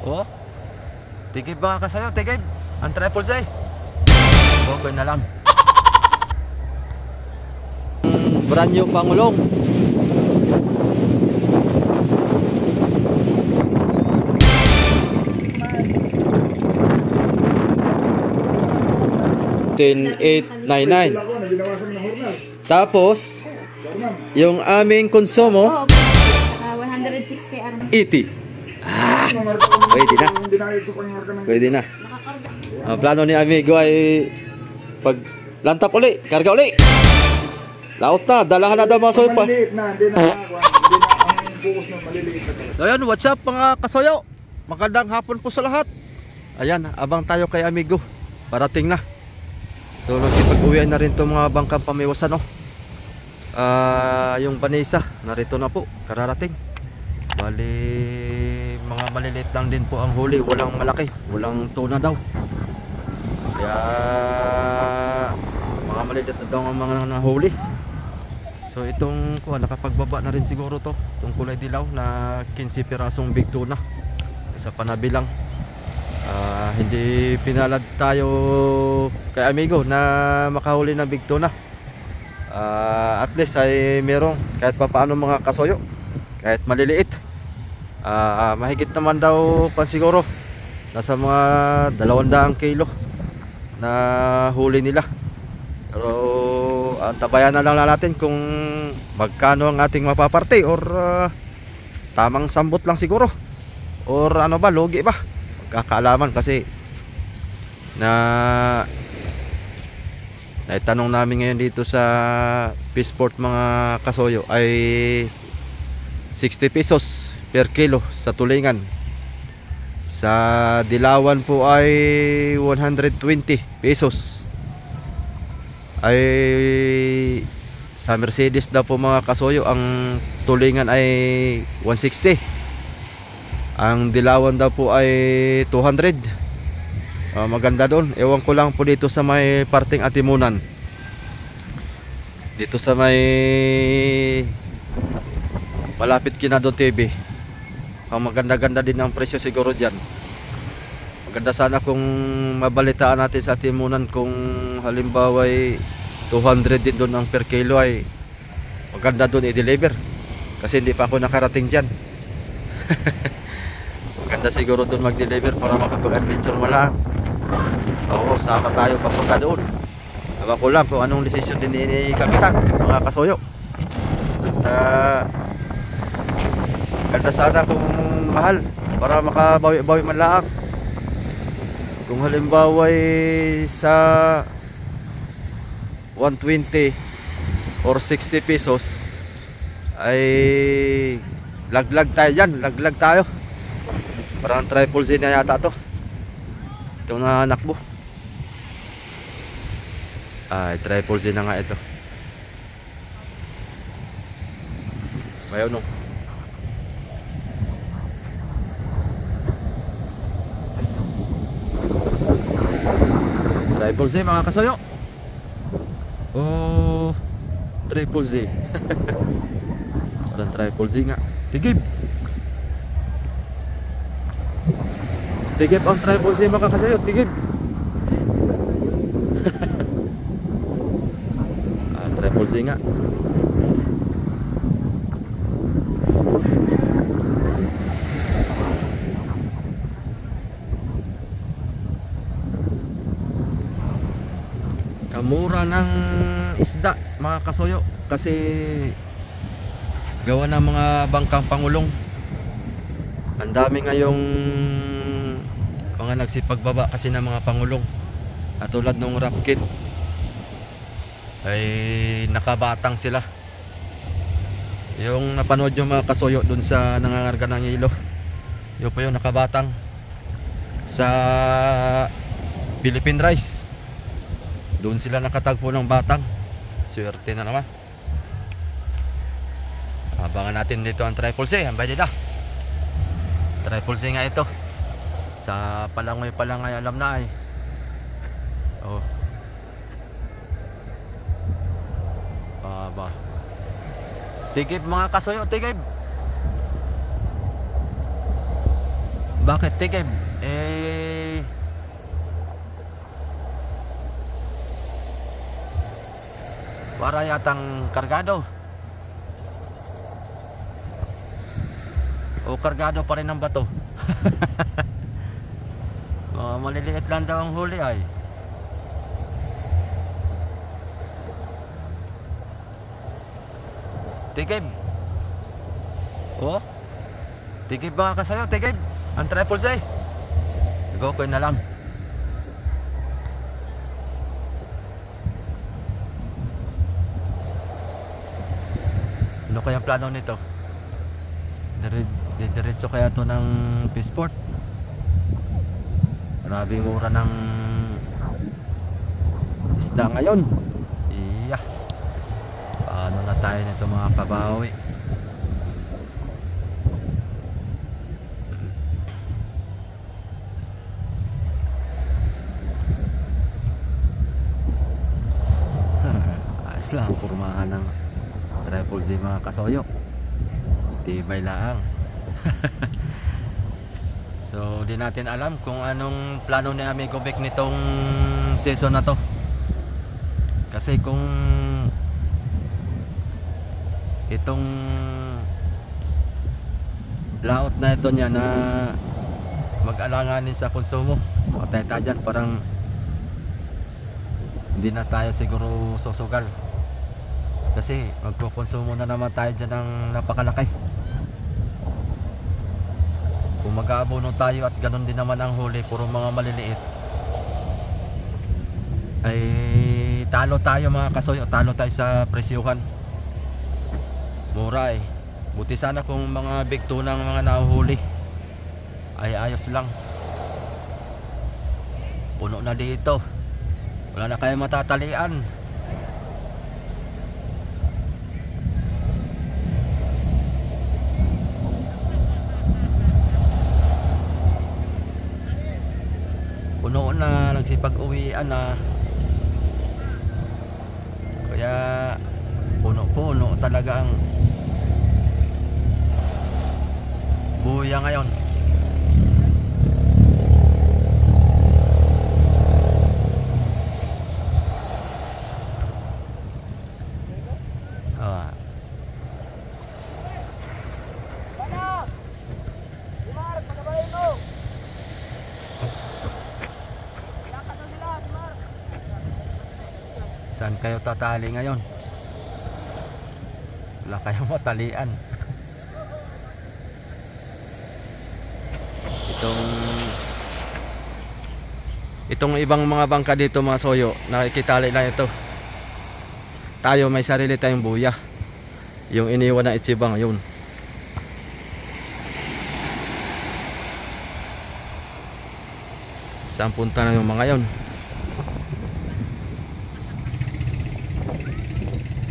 Oh, tigib mga kasayo, tigib. Ang triple C. Okay na lang. Brand new Pangulong. $10,899. Tapos yung aming konsumo Oo, 160 arm. 80. Pwede na. Pwede na. Ang plano ni amigo ay pag lantap uli, karga uli. Laot na, dalahan na daw mga soyo pa. Maliliit na, hindi na ang focus na maliliit na talaga. So ayan, what's up mga kasoyo? Magandang hapon po sa lahat. Ayan, abang tayo kay amigo. Parating na. So nagsipag-uwian na rin itong mga bangkang pamiwasan, no? Yung Vanessa, narito na po, kararating. Bali, mga maliliit lang din po ang huli. Walang malaki, walang tuna daw. Kaya mga maliliit na daw ang mga nahuli. So itong nakapagbaba na rin siguro to. Itong kulay dilaw na 15 pirasong big tuna. Isa pa na bilang. Hindi pinalad tayo kay amigo na makahuli ng big tuna. At least ay merong kahit pa paano mga kasoyo. Kahit maliliit. Mahigit naman daw siguro. Nasa mga 200 kilo na huli nila. Pero tabayan na lang natin kung magkano ang ating mapaparte or tamang sambot lang siguro or ano ba, logi ba, magkakaalaman kasi naitanong namin ngayon dito sa Peaceport mga kasoyo ay 60 pesos per kilo sa tulingan. Sa dilawan po ay 120 pesos. Ay sa Mercedes daw po mga kasoyo ang tulingan ay 160. Ang dilawan daw po ay 200. Maganda doon. Ewan ko lang po dito sa may parting Atimunan. Dito sa may malapit kina Don TV. Ang maganda-ganda din ang presyo siguro dyan. Maganda sana kung mabalitaan natin sa Atimunan kung halimbawa ay 200 din doon ang per kilo ay maganda doon i-deliver. Kasi hindi pa ako nakarating dyan. Maganda siguro doon mag-deliver para makapag-adventure mo lang. Oo, saka tayo papunta doon. Ewan ko lang kung anong desisyon din ni Kapitan, mga kasoyo. At ganda sana kung mahal para makabawi-bawi man lang. Kung halimbawa ay sa 120 or 60 pesos ay laglag tayo dyan, laglag tayo. Parang triple Z na yata to. Ito na nakbo. Ay, triple Z na nga ito. Bayaw no. Triple Z mga kasoyo. Oh, triple Z. Parang triple Z nga. Tigib. Tigib ang triple Z mga kasoyo. Tigib. Triple Z nga. Kamura ng isda mga kasoyo kasi gawa ng mga bangkang Pangulong. Ang dami ngayong mga nagsipagbaba kasi ng mga Pangulong. At tulad ng Rocket ay nakabatang sila. Yung napanood yung mga kasoyo dun sa nangangarga ng ilo, yun po yung nakabatang sa Philippine Rice. Doon sila nakatagpo ng batang. Swerte na naman. Abangan natin dito ang triple C. Ang bayad na. Triple C nga ito. Sa Palangoy pa lang ay alam na ay. Oh. Aba. Tigib mga kasoyo, tigib. Bakit tikim? Eh, para yatang kargado. O kargado pa rin ang bato. Mga maliliit lang daw ang huli ay. Tigib. Oh. Tigib mga kasayo, tigib. Ang triple C. Go ko na lang. Ano kaya ang plano nito? Diretso kaya to ng Peaceport? Maraming mura ng isda ngayon. Iya. Paano na tayo nito mga kabawi? Ayos lang, kurmahan ng triple Z mga kasoyo. Tibay lang. So di natin alam kung anong plano ni Amigo Vic nitong season na to. Kasi kung itong laot na ito niya na mag-alanganin sa konsumo, patay tayo dyan, parang hindi na tayo siguro susugal. Kasi magkukonsumo na naman tayo dyan ng napakalaki. Kung mag-aabono tayo at ganun din naman ang huli, puro mga maliliit, ay talo tayo mga kasoy, talo tayo sa presyuhan. Mura eh. Buti sana kung mga big tuna ng mga nahuhuli ay ayos lang. Puno na dito, wala na kayo matatalian. Puno na, nagsipag-uwian na. Kaya puno-puno talaga ang buya ngayon. Ah. Saan kayo tatali ngayon? Wala kayong matalian. Itong ibang mga bangka dito mga soyo, nakikitali lang ito. Tayo may sarili tayong buya. Yung iniwan ng Ichiba ngayon. Saan punta na yung mga yon?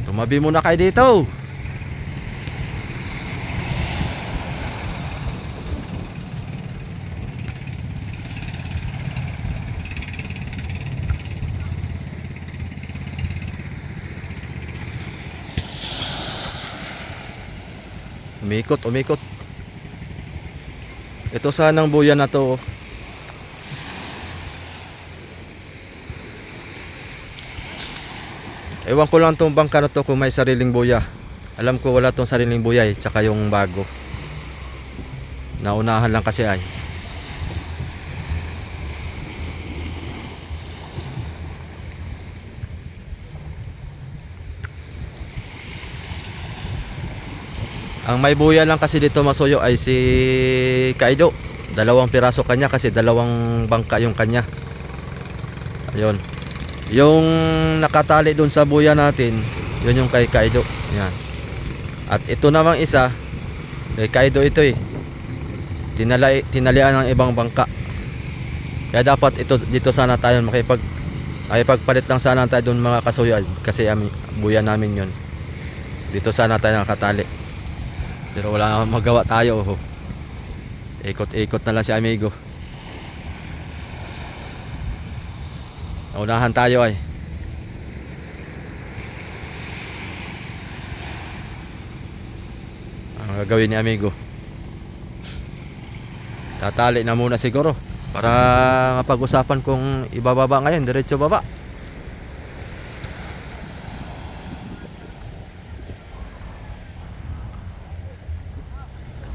Tumabi muna kayo dito. Umikot. Ito sanang buya na to. Ewan ko lang tong bangka na to kung may sariling buya. Alam ko wala tong sariling buya eh, tsaka yung bago. Naunahan lang kasi ay. Ang may buya lang kasi dito masuyo ay si Kaido. 2 piraso kanya kasi 2 bangka yung kanya. Ayun. Yung nakatali dun sa buya natin, yun yung kay Kaido. Yan. At ito namang isa, kay Kaido ito eh. Tinalian ng ibang bangka. Kaya dapat ito dito sana tayo makipagpalit lang sana tayo dun mga kasuyo kasi buya namin yun. Dito sana tayo nakatali. Pero wala namang magawa tayo. Ikot-ikot na lang si Amigo. Naunahan tayo ay. Ang gagawin ni Amigo. Tatali na muna siguro para mapag-usapan kung ibababa ngayon, diretso baba.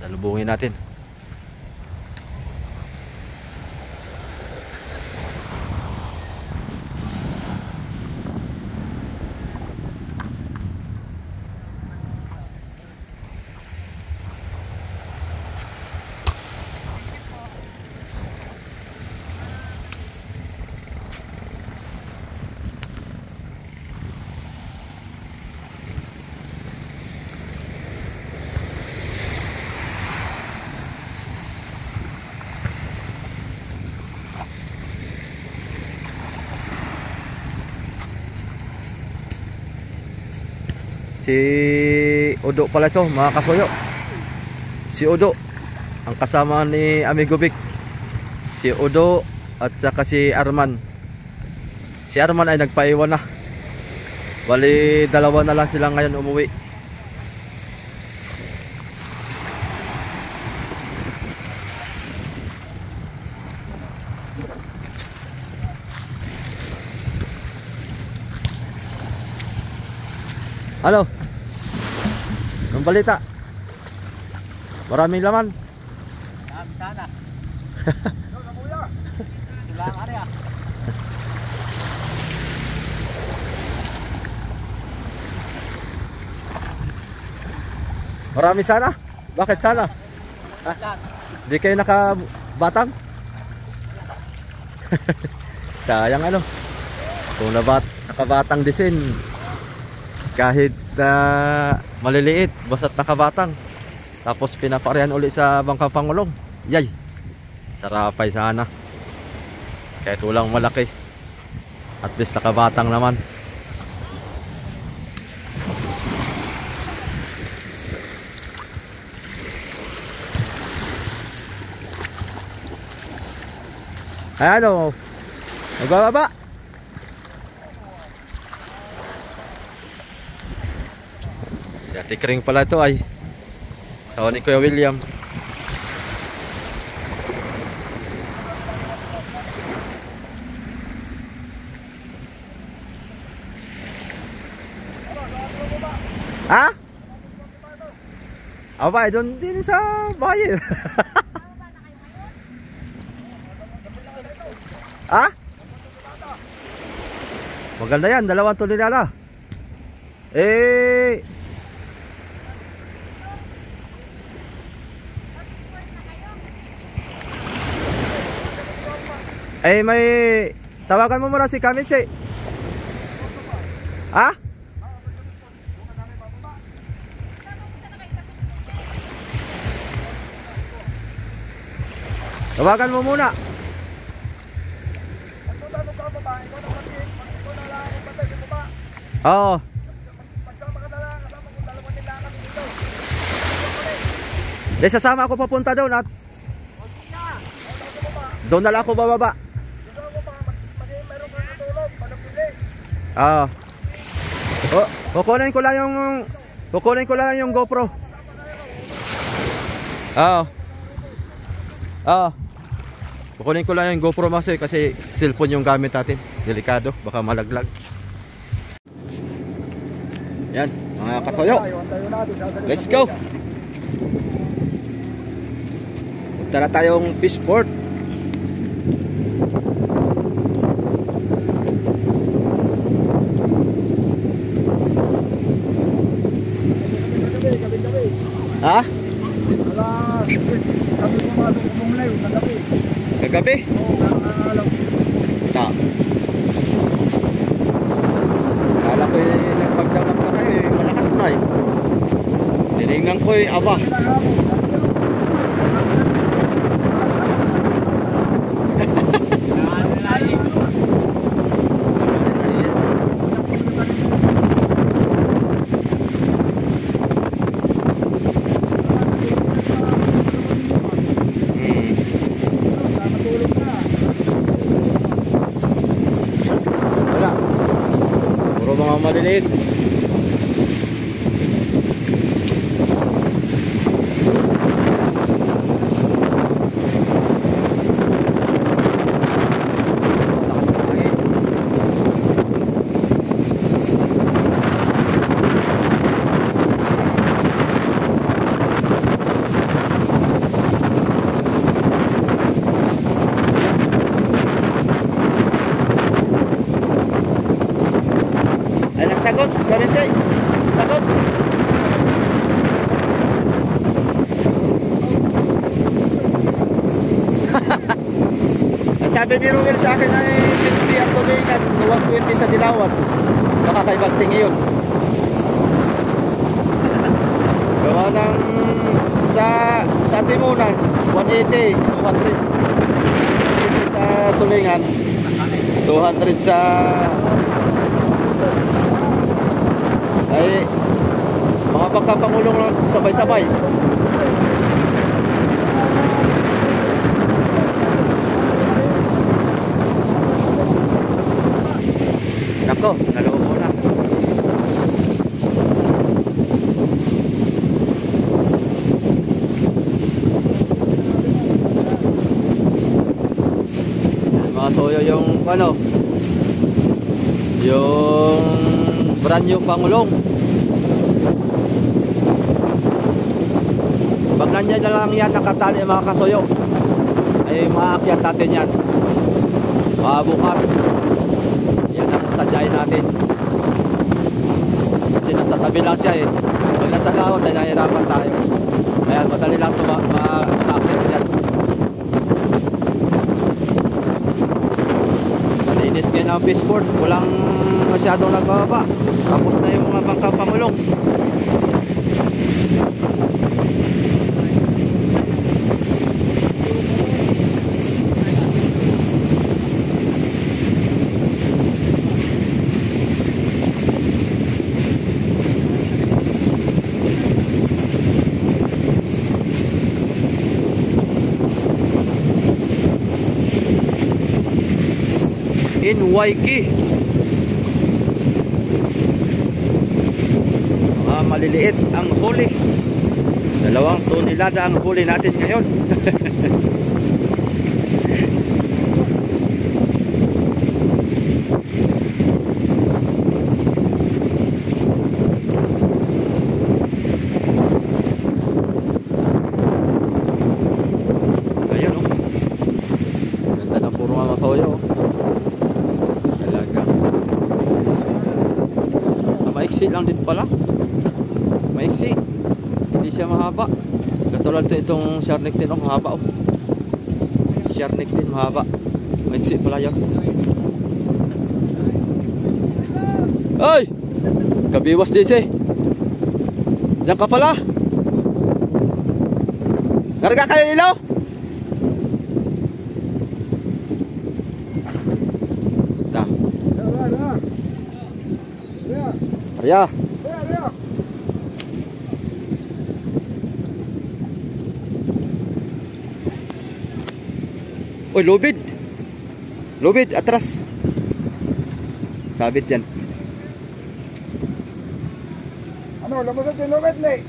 Salubungin natin. Si Udo pala ito, mga kasuyo. Si Udo, ang kasama ni Amigo Vic. Si Udo at saka si Arman. Si Arman ay nagpaiwan na. Bali, dalawa na lang sila ngayon umuwi. Halo. Anong balita? Maraming laman. Sana. Ilang area. Marami sana? Bakit sana? Di kayo nakabatang? Sayang ano. Kung nakabatang disin, kahit maliliit, basta't nakabatang, tapos pinaparehan uli sa bangkang pangulong, yay, sarapay sana. Kahit walang malaki, at least nakabatang naman. Ay ano, nagbababa. Si Ate Kring pala ito ay sawa ni Kuya William. Ha? Aba, doon din sa bayan. Ha? Maganda yan, 2 tonelada. May tawagan mo muna si Kamitse. Ha? Tawagan mo muna. Oo. Sasama ako papunta doon at doon na lang ako bababa. Oo. Kukunin ko lang yung GoPro. Oo. Oo. Kukunin ko lang yung GoPro kasi cellphone yung gamit natin. Delikado, baka malaglag. Yan, mga kasoyo. Let's go. Punta na tayong Peaceport. Ha? Alas, yes, kami pumasok sa Bumlay, kagabi. Kagabi? Oo, alam. Ta. Kala ko nagpagdamag na kayo malakas na eh. Tinignan ko aba. Maliliit. sabi ni Ruel sa akin ay 60 ang tulingan, 120 sa Dilawan. Nakakaibang tingi yun. Gawa ng sa Timunan, 180, 200. 180 sa tulingan, 200 sa ay mga pagkapangulong lang sabay-sabay. Nako, nalaw mo na. Mga soyo yung ano, yung brand new pangulong. Pag nandyan na lang yan nakatali mga kasoyo, ay maakyat natin yan. Bukas yan ang sadyain natin, kasi nasa tabi lang siya eh. Pag nasa laot ay nahirapan tayo. Ayan, madali lang ito makakit yan. Malinis ngayon ang fishport, walang masyadong nagbaba. Tapos na yung mga bangka pangulong. In Waikiki, mga maliliit ang huli. 2 tonelada ang huli natin ngayon. Ayun oh, ganda ng puro mga soyo. Maiksi lang din pala. Maiksi. Hindi siya mahaba. Katulad itong Sharnik din, mahaba oh. Sharnik din mahaba. Maiksi pala yan. Ay! Kabiwas din siya. Diyan ka pala. Narga kayo ilaw? Ta. Arya. Uy, lubid. Lubid, atras. Sabit yan. Ano, lamasot yung lubid, le?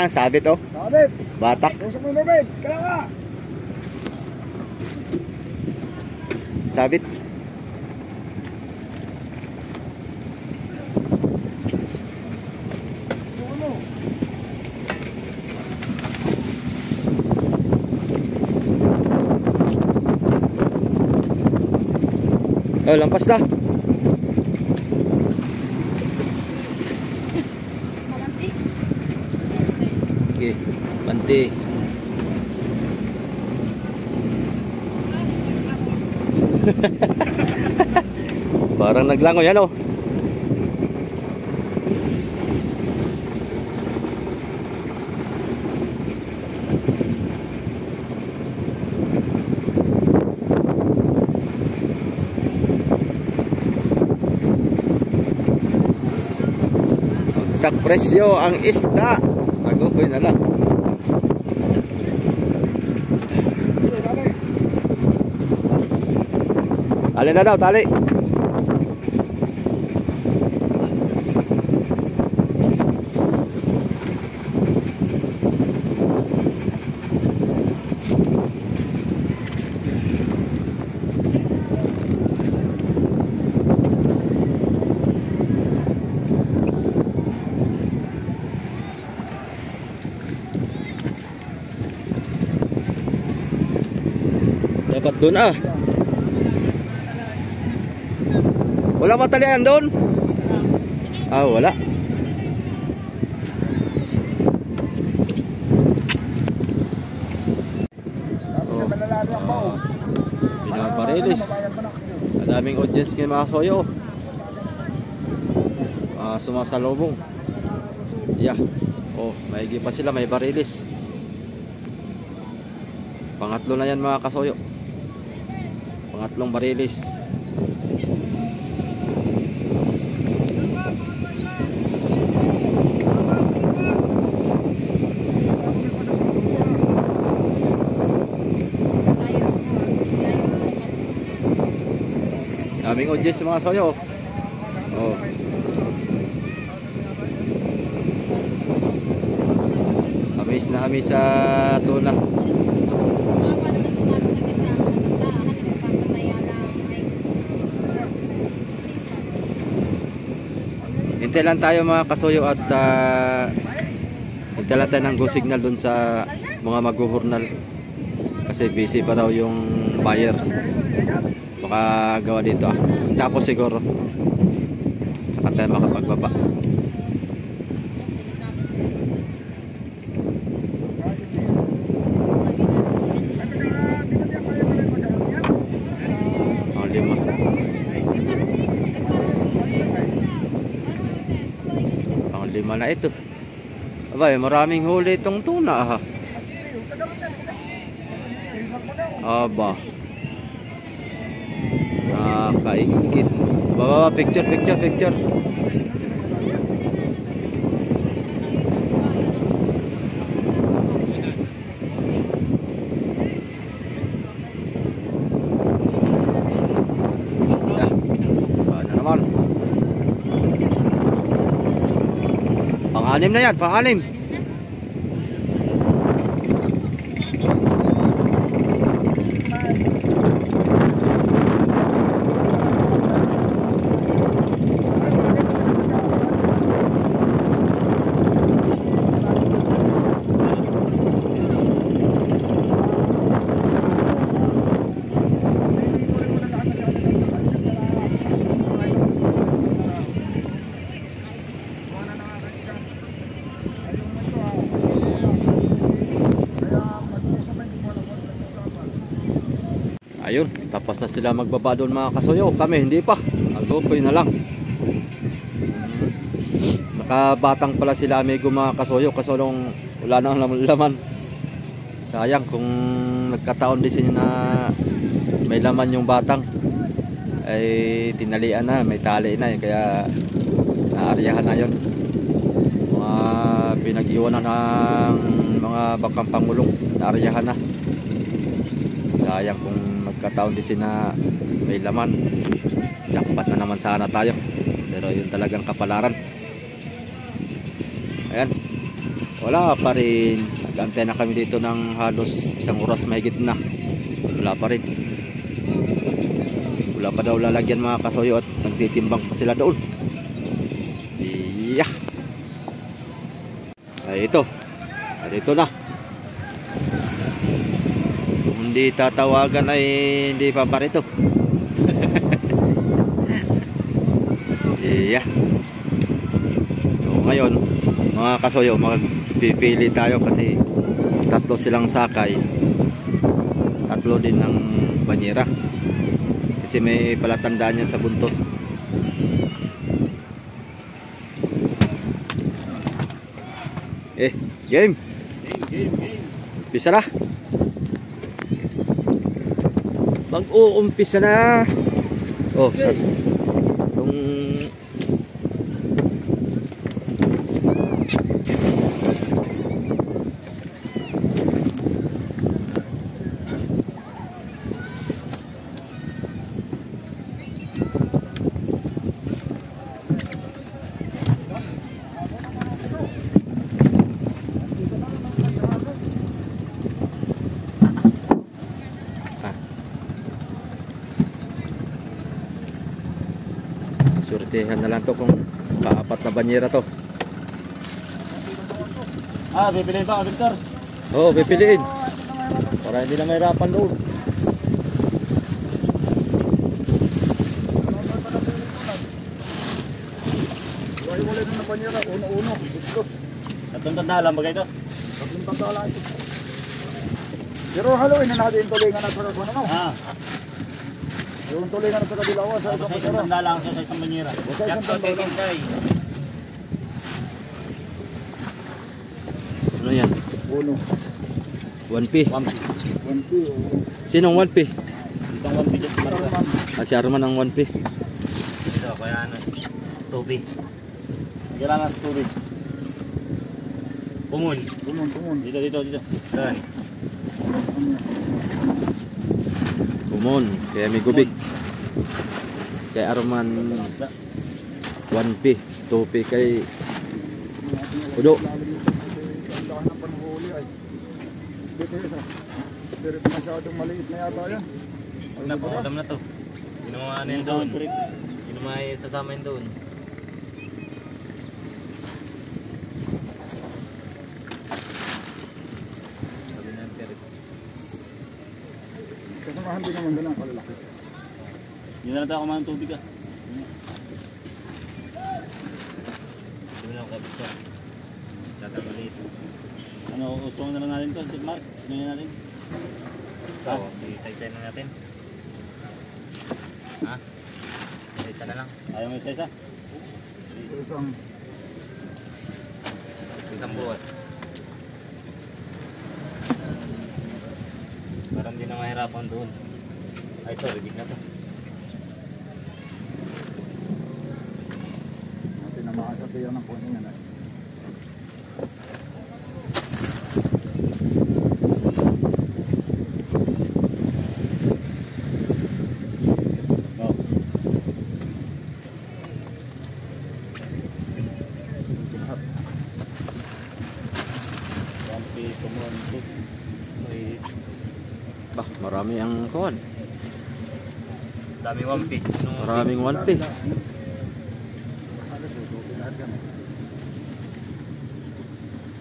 Sabit oh. Sabit. Batak. Lusok mo yung lubid. Kaya ka. Sabit. Ano? Oh, lampas na. Okay, panti. Parang naglangoy yan oh. Sa presyo ang isda. Agoy na lang. Alin na daw, tali. Dapat doon ah. Wala matalian doon? Wala. Tapos sa malalalo ang bao. Barilis. Madaming audience ngayon mga kasoyo. Sumasalubong. Yeah. Oh, maigi pa sila, may barilis. Pangatlo na yan mga kasoyo. Pangatlong barilis. Daming audience mga kasoyo. Oh. Amis na amis sa tuna. Hintay lang tayo mga kasoyo at hintay lang tayo ng go signal dun sa mga maghuhurnal kasi busy pa daw yung buyer. Baka gawa dito tapos siguro saka tayo makapagbaba. Lima na ito. Abay, maraming huli itong tuna ha. Aba. Nakakaingit. Baba, picture. Ano naman? Pang-anim na yan, pang-anim. Ayun, tapos na sila magbaba doon mga kasoyo. Kami hindi pa. Agopoy na lang. Nakabatang pala sila amigo mga kasoyo. Kaso nung wala nang laman. Sayang kung nagkataon din sila na may laman yung batang. Ay tinalian na, may tali na. Kaya naaryahan na yun. Mga pinag-iwanan ng mga bakang pangulong. Naaryahan na. Sayang kung magkataon din sina may laman. Jackpot na naman sana tayo. Pero yun talagang kapalaran. Ayan. Wala pa rin. Nag-antay na kami dito ng halos isang oras mahigit na. Wala pa rin. Wala pa daw lalagyan mga kasoyo at nagtitimbang pa sila doon. Yeah. Ay ito. Dito na. Hindi tatawagan ay hindi pa parito. Yeah. So ngayon mga kasoyo magpipili tayo kasi tatlo silang sakay, tatlo din ng banyera kasi may palatandaan yan sa buntot. Game. Umpisa na. Mag-uumpisa na. Oh, itong surtihan na lang to kung paapat na banyera to. Bibili ba, Victor? Oo, pipiliin para hindi na mahirapan doon. Wala na ng banyera, uno-uno, dos. Tatlong tanda lang bagay ito? Tatlong tanda lang. Pero Halloween na nakadiin tuloy nga na sa ano? Yung tulingan at Dilawan sa Tapos isang sa isang pera. tanda lang siya sa isang banyera. O sa isang tanda lang. Ano yan? Uno. 1P. 1P. Sinong 1P? Itong 1 bidyo sa Marga. Si Arman ang 1P. Ito, kaya ano, tubig. Kailangan sa tubig. Pumun. Tumun. Dito. Doon. Kumon. Kaya may gubig. Kay Arman Isda. 1P. 2P kay Udo. Ang ng panghuli ay. Dito isa. Pero masyadong maliit na yata yan. Huwag na, pangulam na to. Hindi naman ano yun doon. Hindi naman ay sasama yun doon. Sabi na yung perit. Kasamahan din naman doon ang kalalaki. Hindi na natin kumain ng tubig ah. Sabi na ako kapit ko. Dagang maliit. Ano, usong na lang natin to, Sir Mark. Ano yun natin? Oo, isa-isa na natin. Ha? Isa na lang. Ayaw mo isa-isa? Ito isang Isang buwan. Parang hindi na mahirapan doon. Ay, ito, ribig na to. natin na makasabihan ng kunin yan. No. Rampi, kumunod. May Bah, marami ang kuhan. dami wampi. Maraming 1P.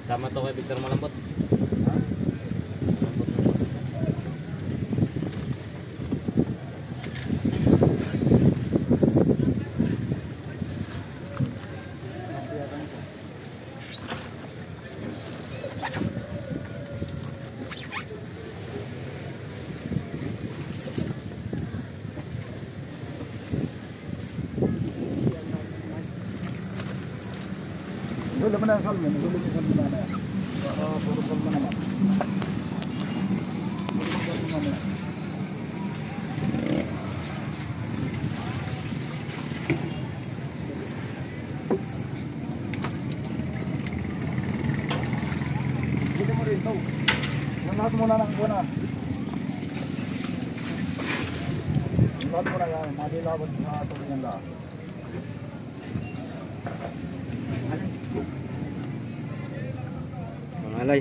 Sama to kay Victor Malambot. Ito laman na ang salmon. Ito laman ang salmon na yan. Puro salmon naman. Puro salmon naman yan. Hindi mo rin ito. Lahat muna ng buwan. Lahat muna yan. Madilawad na tuloy ng lahat. Pangalay.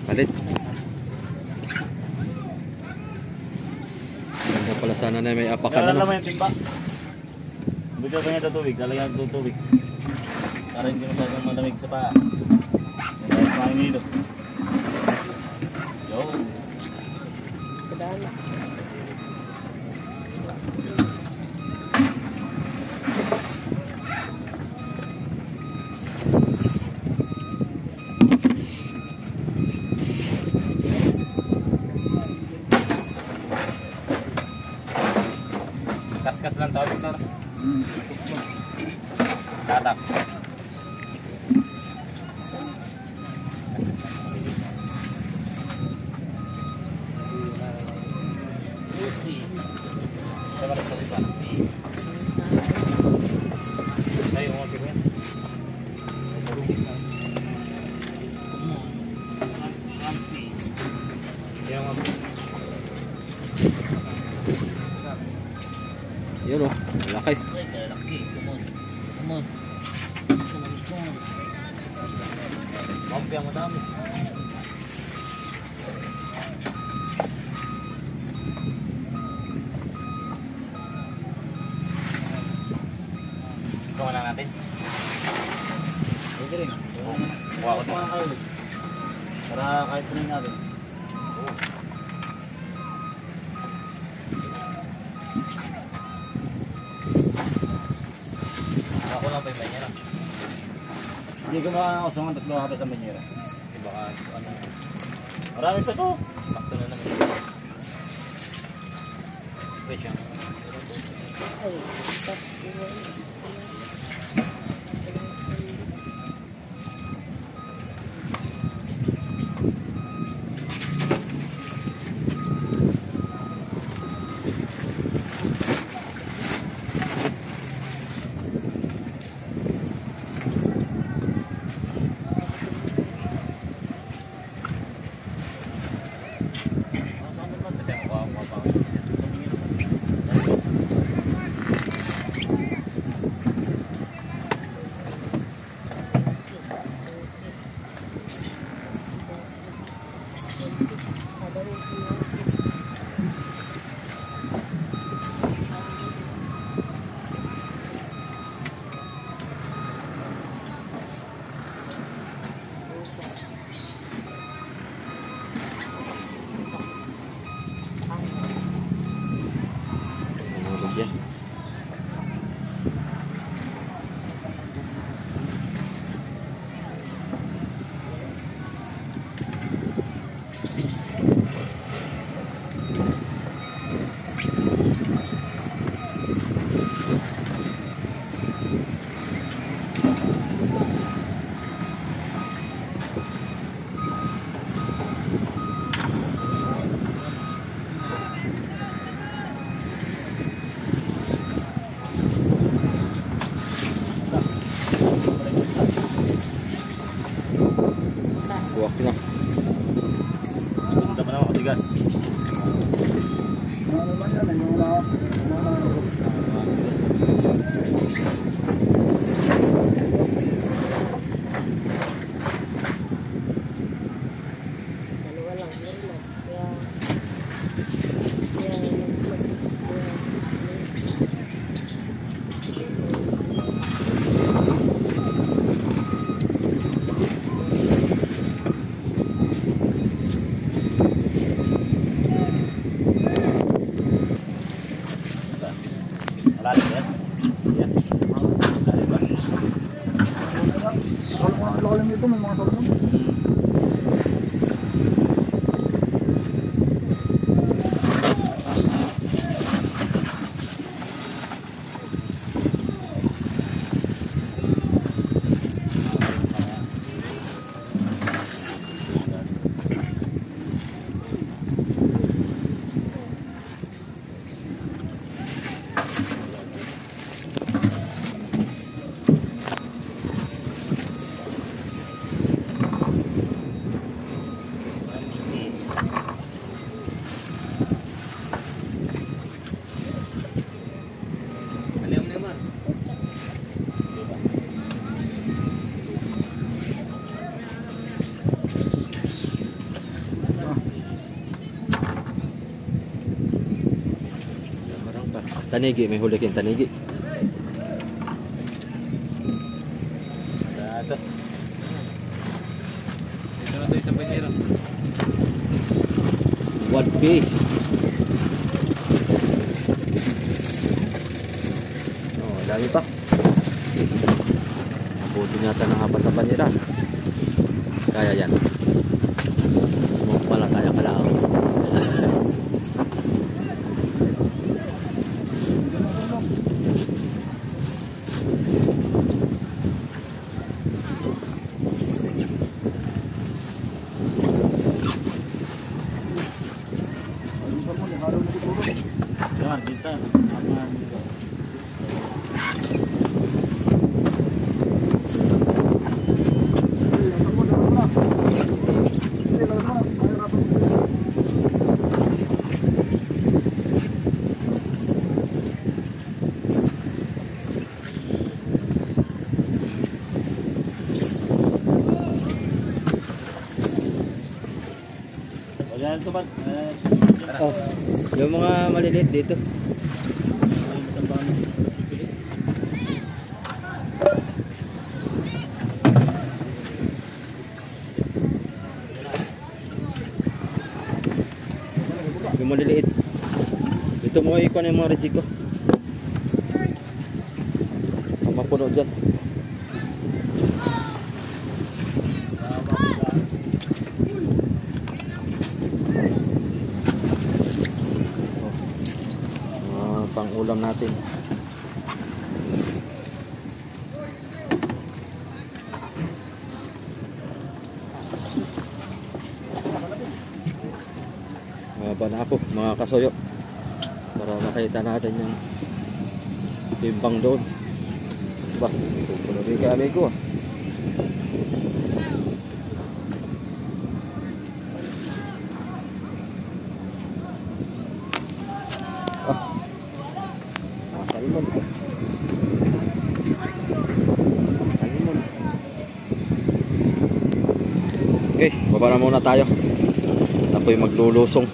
Palit. Ganda pala sana na may apakan Kailan ano. naman yung timba? Bigyan ko niya ito tubig, lalagyan ko tubig. Para hindi masyadong malamig sa paa. Dahil sa mga nilo. Yo. Kaskas lang tao, Victor. Tatak. Sa'yo, mga piro yan. Yan mga Yun oh, laki. wampi ang madami. Gusto na natin. Pwede rin. Kuha ko ito. Para kahit tuloy natin. Ako lang pa yung banyera. Hindi ko makakakusungan tapos makakapit sa banyera. Baka ano, Marami pa to. sakto na naman. presyo. Buwak na. Punta pa naman katigas. Ano man yan, yung Malalim yan. Yan. Malalim ba? Alam mo ang lalim nito, may mga salmon. Tanigi, may huli kayong tanigi. Dato. Ito na sa isang banyero. One piece. Oh, dami pa. Mabuti yata ng apat na banira. Kaya yan. Smoke pala kaya kalao. Yan, kita. Yan ito ba? Oh, yung mga maliliit dito. Yung maliliit. Dito mo ikon yung mga reject ko. Ang mapuno dyan. pang ulam natin. Mababa na ako mga kasoyo para makita natin yung timbang doon. Ba, pupuno rin kami ko ah. Salmon. Salmon. Okay, baba na muna tayo. Ako'y maglulusong.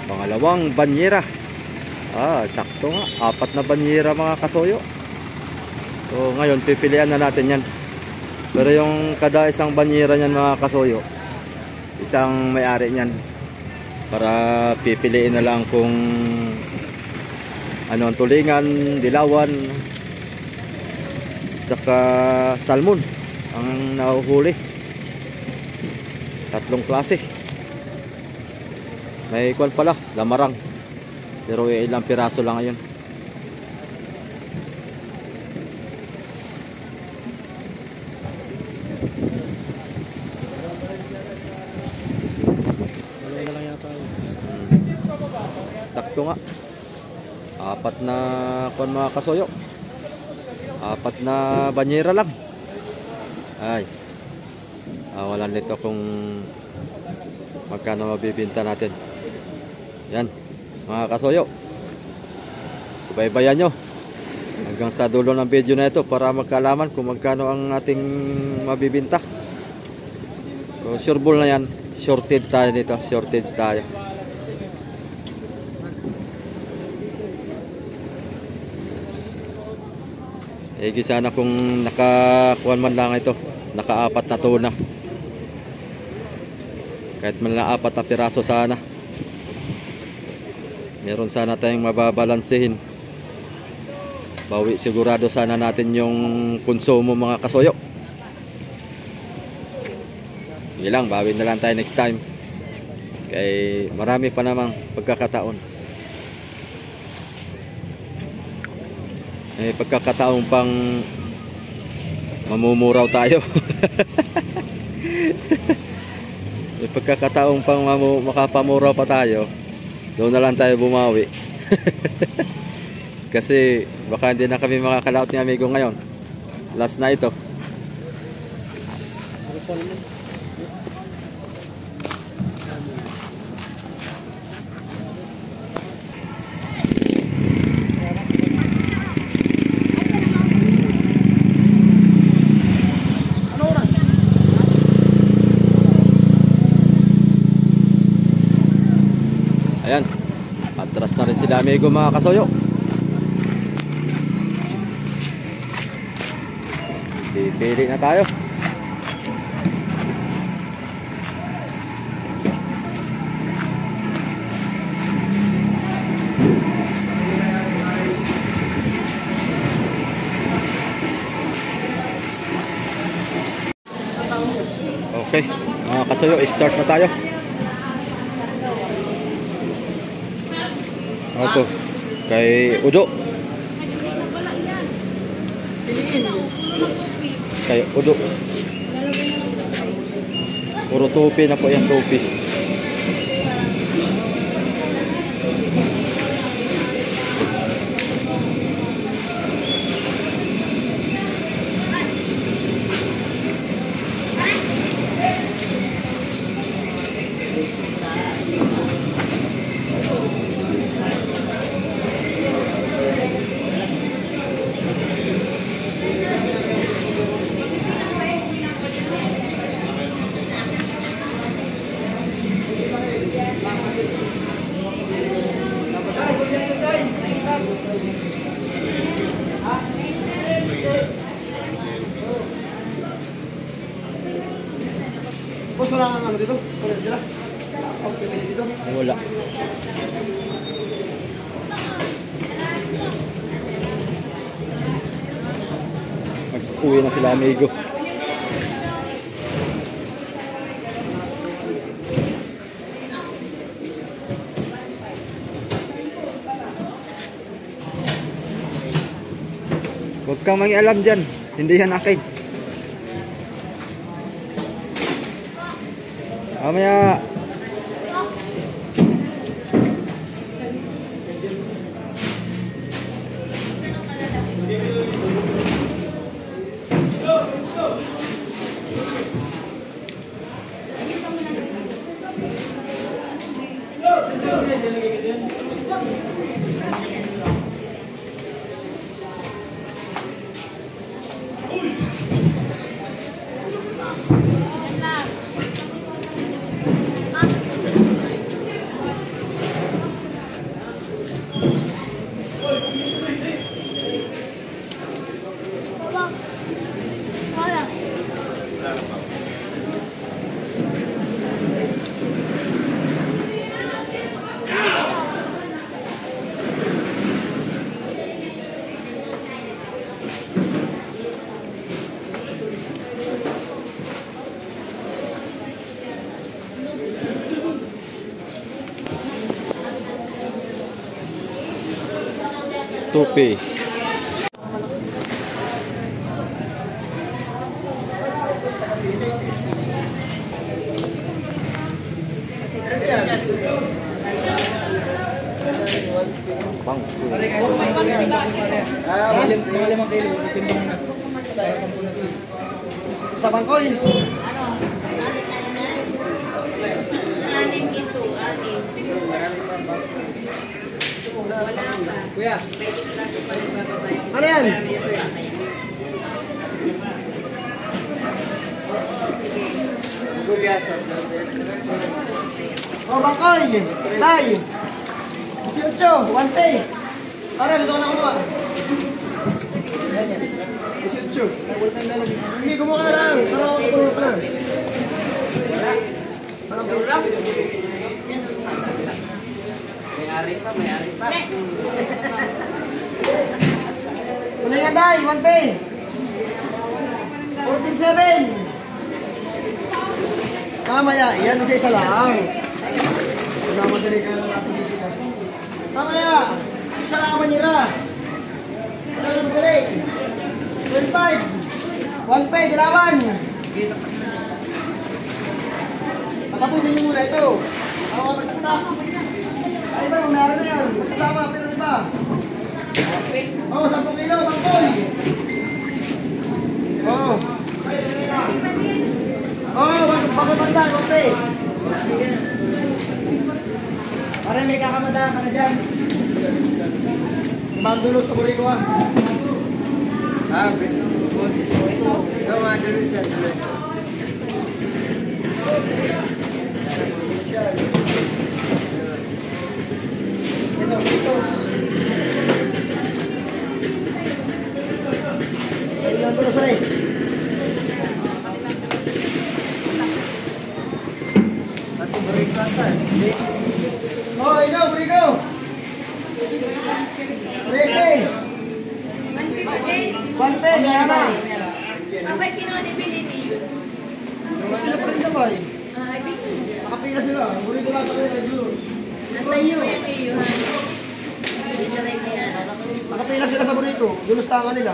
Pangalawang banyera. Sakto nga. 4 na banyera mga kasoyo. So ngayon pipilian na natin yan. Pero yung kada isang banyera niyan mga kasoyo, isang may-ari niyan. Para pipiliin na lang kung ano ang tulingan, dilawan, tsaka salmon ang nahuhuli. 3 klase. May kwan pala, lamarang. Pero ilang piraso lang ngayon. Sakto nga. 4 na kwan mga kasoyo. 4 na banyera lang. Ay. Wala nito kung magkano mabibinta natin. Yan mga kasoyo, subaybayan nyo hanggang sa dulo ng video na ito para magkaalaman kung magkano ang ating mabibinta. So sure ball na yan, shorted tayo nito, shortage tayo. Sana kung nakakuhan man lang ito, naka-4 na tuna, kahit man lang 4 na piraso sana, meron sana tayong mababalansehin. Bawi sigurado sana natin yung konsumo mga kasoyo. Hindi lang, bawi na lang tayo next time. Kaya marami pa namang pagkakataon. Pagkakataon pang mamumuraw tayo. Pagkakataon pang makapamuraw pa tayo, doon na lang tayo bumawi. Kasi baka hindi na kami makakalaot ni amigo ngayon. Last na ito. Ayan, atras na rin sila amigo mga kasoyo. Pipili na tayo. Okay, mga kasoyo, start na tayo. Ito, kay Udo. Kay Udo. Puro tupi na po yan, tupi. mo dito? Wala sila? Ako pipili dito. Wala. Mag-uwi na sila, amigo. Huwag kang mangialam dyan. Hindi yan akin. Mamaya. Tupi. Sa bangkoy. Anim ito, anim. Kuya. Ano yan? Oh, bangkoy. Tay. 18, 1 pay. Para dito na kumuha. 18. Hindi, kumuha ka lang. Para kumuha ka lang. Parang pula. May-ari pa. Kunin nga day, 1 pay. 14.7. Mamaya, yan isa lang. Wala madali ka lang natin sila. Mamaya, isa lang ang nila. Wala nang balik. 25. 1 pay, dilawan. Patapusin nyo muna ito. Ako ka magtagtak. Ay ba, meron na yan. Magkasama, pero iba. Oo, 10 kilo, bangkoy. Oo. Oo, bakit banda, okay. Parang may kakamada ka na dyan. Magdulo sa buri ko ah. Ito mga dulos yan. Ito, pitos. Ito yung dulos ay. Oh, ikaw, Brigo! Racing! 1 pen, kaya ba? Abay, kinuha ni Piniti yun. Sila pa rin naman. Ay, Piniti. Nakapila sila. Brigo lang sa kanila, Jules. Nasa iyo yan eh, Yuhan. Dito may kaya. Nakapila sila sa burrito. Jules tanga nila.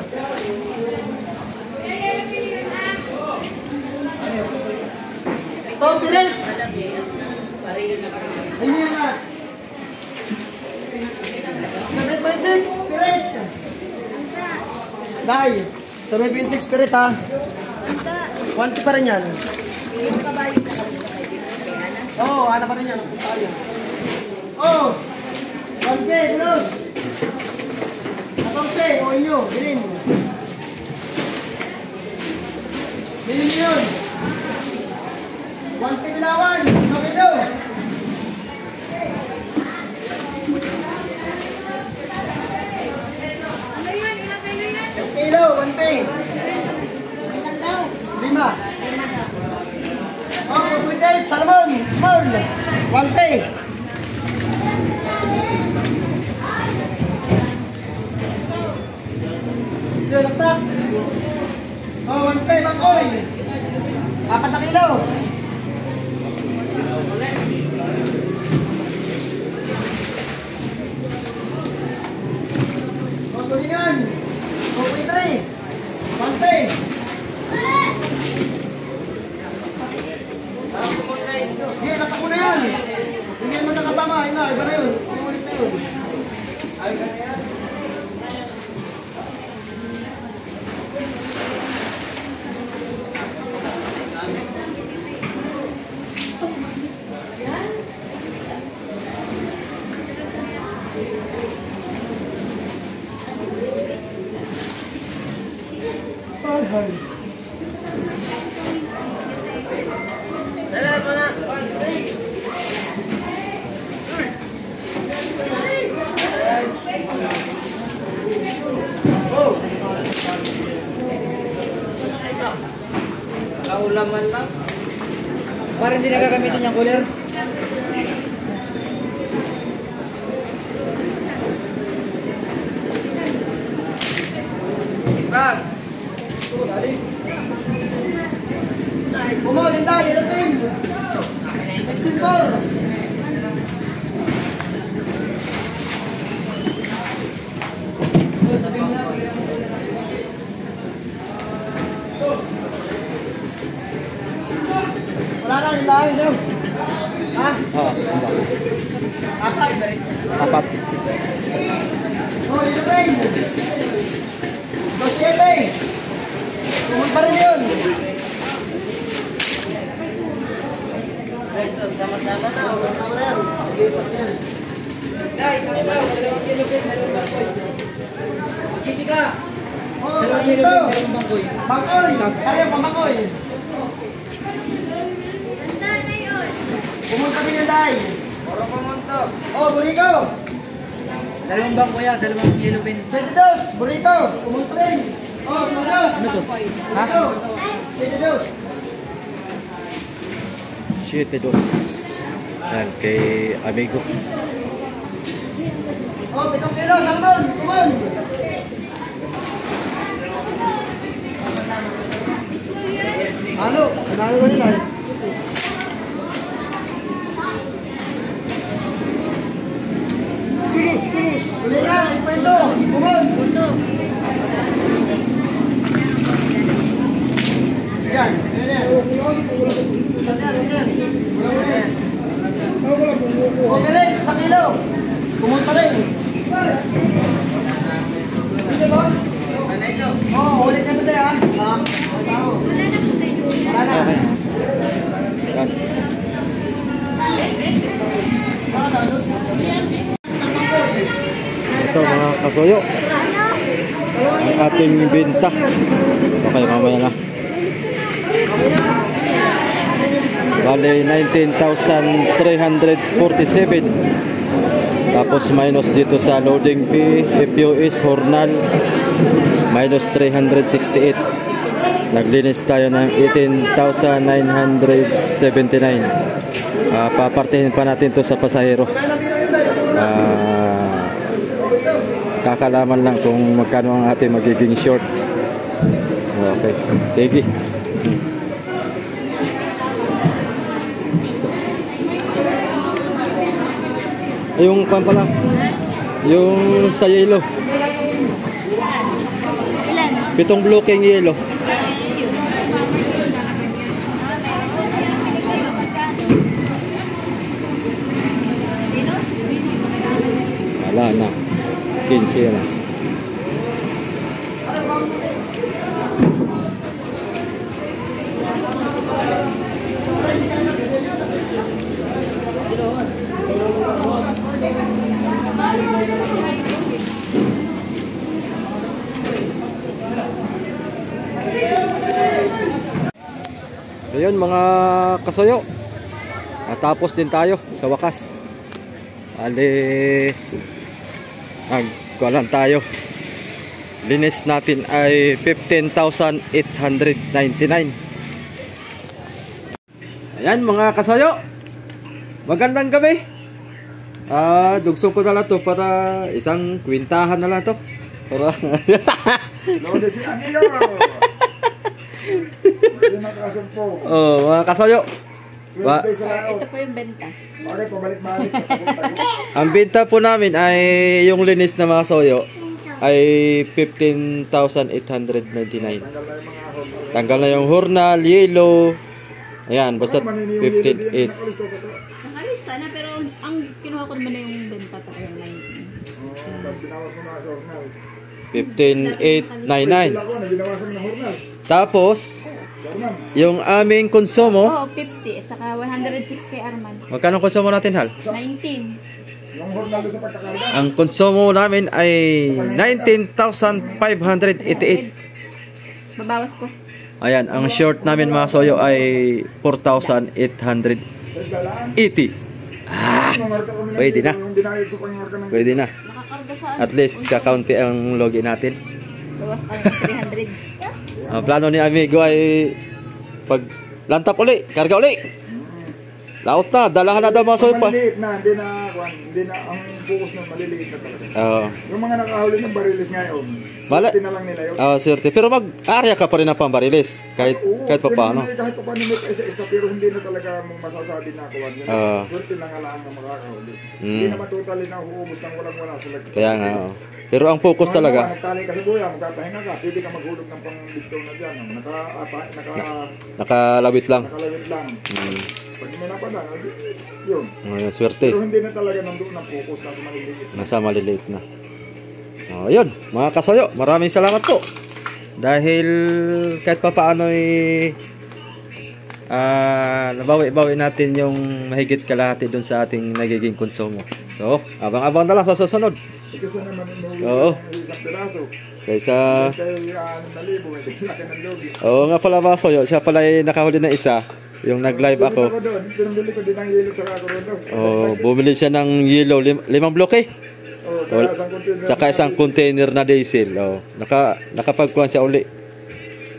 Tom, direct! Alam eh, pareho na pareho. Ayun yan lahat. 7.6, spirit! Dai, 7.6 spirit ha. 1 pa rin yan. Yung kabayo na kami sa kaibigan. Oo, ana pa rin yan. Tayo. Oh! 1 pay, close! 14, o inyo, bilhin. Bilhin nyo yun. 1 pay dilawan, okay daw. Kilo, 1 pay. 5. Oh, 4.8, 10. Wante. Yun, laktak. Oh, wante, Bakoy. 4 na kilo. Oh, tulingan. 2.3. Wante. Sige, laktak mo na yan. Hindi mo na kasama. Iba na yun. Ulit na yun. Kaulaman lang. Parang hindi na gagamitin yung cooler. Bang! Kumulin tayo, ilating. 16-4. Wala na, ilahin daw. Ha? Oo. Apat. Apat. Oh, ilating. 2-7. Kumul pa rin yun. Sama-sama na. Sama na yan. Lipat yan. Kisi ka! Oh, ito. Bangkoy. Kaya pa Bangkoy. Pumunta din yan, Day. Puro pumunto. Oh, burrito. Dalawang bangko yan, dalawang yellow pin. 22. Burrito. Pumunta din. Oh, 22. Ano to? Ha? Burrito. 22. 7-2. Yan, kay amigo. Oh, 7 kilo. Salmon. Kumon. Ano? Ano ko nila? Kilis. Uli yan. Ito. Kumon. Yan. Yan. Okay rin, 1 kilo. Pumunta rin. Ano ito? Oo, ulit ka today ha. Wala na. Yan. Ito mga kasuyo. Ang ating benta. Okay, mamaya na. Bale, 19,347. Tapos minus dito sa loading fee, FUS, Hornal, minus 368. Naglinis tayo ng 18,979. Papartihin pa natin to sa pasahero. Kakalaman lang kung magkano ang ating magiging short. Okay, sige. Yung pan pala, yung sa yellow. 7 blocking yellow. Wala na. 15 na. So yun mga kasuyo, natapos din tayo sa wakas. Ali, nagkuhalan tayo. Linis natin ay 15,899. Ayan mga kasuyo, magandang gabi. Dugso ko na lang to para isang kwintahan na lang to. Para Lord, si amigo. Hindi nakasumpo. oh, mga kasoyo. Wa- 20 sa laot. Ito po yung benta. Bakit pabalik-balik? Patagol-tagol. Ang binta po namin ay yung linis na mga soyo ay 15,899. Tanggal na yung mga hornal. Tanggal na yung hornal, yellow. Ayan, basta Maniniw yelo din. 15,800. Nakalisto ko to. Nakalista na pero ang kinuha ko naman na yung benta talaga 19. Tapos binawas mo na sa hornal. 15,899. Sila ko na binawasan mo ng hornal. Tapos, Hornal. yung aming konsumo, Oo, 50. Saka 106 kay Arman. magkano konsumo natin, Hal? 19. Yung hornal doon sa pagkakarga. Ang konsumo namin ay 19,588. Babawas ko. Ayan, ang short namin mga soyo ay 4,880. Sa isdalaan. Ah, Mangarga kami ng pwede na. Yung dinayad sa pangarga ng Pwede na. Nakakarga sa At least, kakaunti ang logi natin. Bawas ka ng 300. Ang plano ni amigo ay pag lantap uli, karga uli. Laot na, dalahan na daw mga soyo pa. Maliliit na, hindi na, ang focus na maliliit na talaga. Oo. Yung mga nakahuli ng barilis ngayon, Mala- suti na lang nila yun. Swerte. Pero mag-area ka pa rin ng pambarilis. Kahit, Oo, kahit pa paano. Kahit pa paano may isa-isa, pero hindi na talaga mong masasabi na kuwan yun. Swerte lang alam na makakahuli. Hindi naman totally na huubos ng walang-wala sila. Kaya nga, oo. Pero ang focus talaga, Nagtali ka sa buya, magpapahinga ka, pwede ka maghulog ng pang-bitaw na dyan. nakalawit lang. Nakalawit lang. Pag may napadang, yun. Ayun, swerte. Pero hindi na talaga nandoon ang focus na sa maliliit. Nasa maliliit na. Yun, mga kasoyo, maraming salamat po. Dahil kahit pa paano nabawi-bawi natin yung mahigit kalahati dun sa ating nagiging konsumo. So, abang-abang na lang sa susunod. Kasi naman inuwi Oo. ng isang piraso. Kaysa, Kaya 6,000, may laki ng logi. oo nga pala mga kasoyo, siya pala ay nakahuli na isa. Yung nag-live ako. Pinambili ko din ang yelo sa kakurundo. Bumili siya ng yellow, 5 bloke. Tsaka isang container na diesel. Nakapagkuhan siya uli.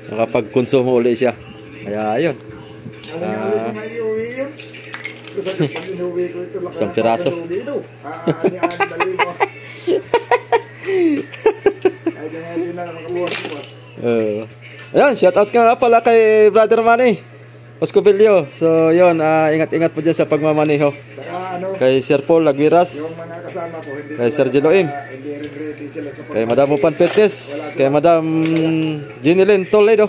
Nakapagkonsumo uli siya. Kaya ayun. Alin-alin ko nga iuwi yun. Kasi pag inuwi ko ito, laki Isang ng piraso. pagkalugi ito. Ani-ani, mo. Ay, ganyan na makabuwas-buwas. Ayan, shout out nga pala kay Brother Manny Oscobilio. So yun, ingat-ingat po dyan sa pagmamaneho. Saka ano, Kay Sir Paul Lagwiras, yung mga kasama ko, hindi kay Sir Jiloim, hindi rin ready sila sa kay Madam Upan Fitness, kay Madam Ginilyn Toledo.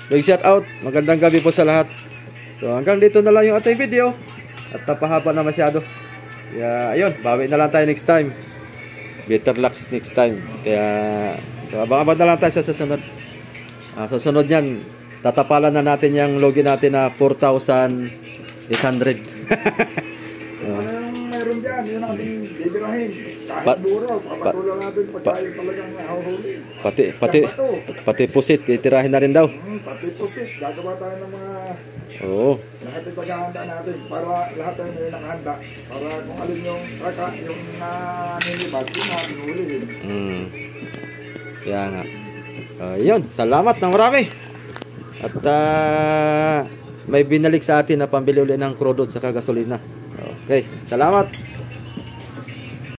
Big shout out, magandang gabi po sa lahat. So hanggang dito na lang yung ating video. At napahaba na masyado. Kaya ayun, bawi na lang tayo next time. Better luck next time. Kaya so abang-abang na lang tayo sa susunod. Sa susunod niyan, tatapalan na natin yung logi natin na 4,800. ano yung meron dyan, yun ang ating bibirahin. Kahit Pa- buro, papatulan natin pagka yung talagang nahuhuli. Pati pusit, titirahin na rin daw. Pati pusit, gagawa tayo ng mga Oo. lahat ay paghahanda natin para lahat ay may nakahanda para kung alin yung nilibad, yun na hinulihin. Kaya nga. Yun, salamat ng marami. At may binalik sa atin na pambili ulit ng crude at saka gasolina. Okay, salamat.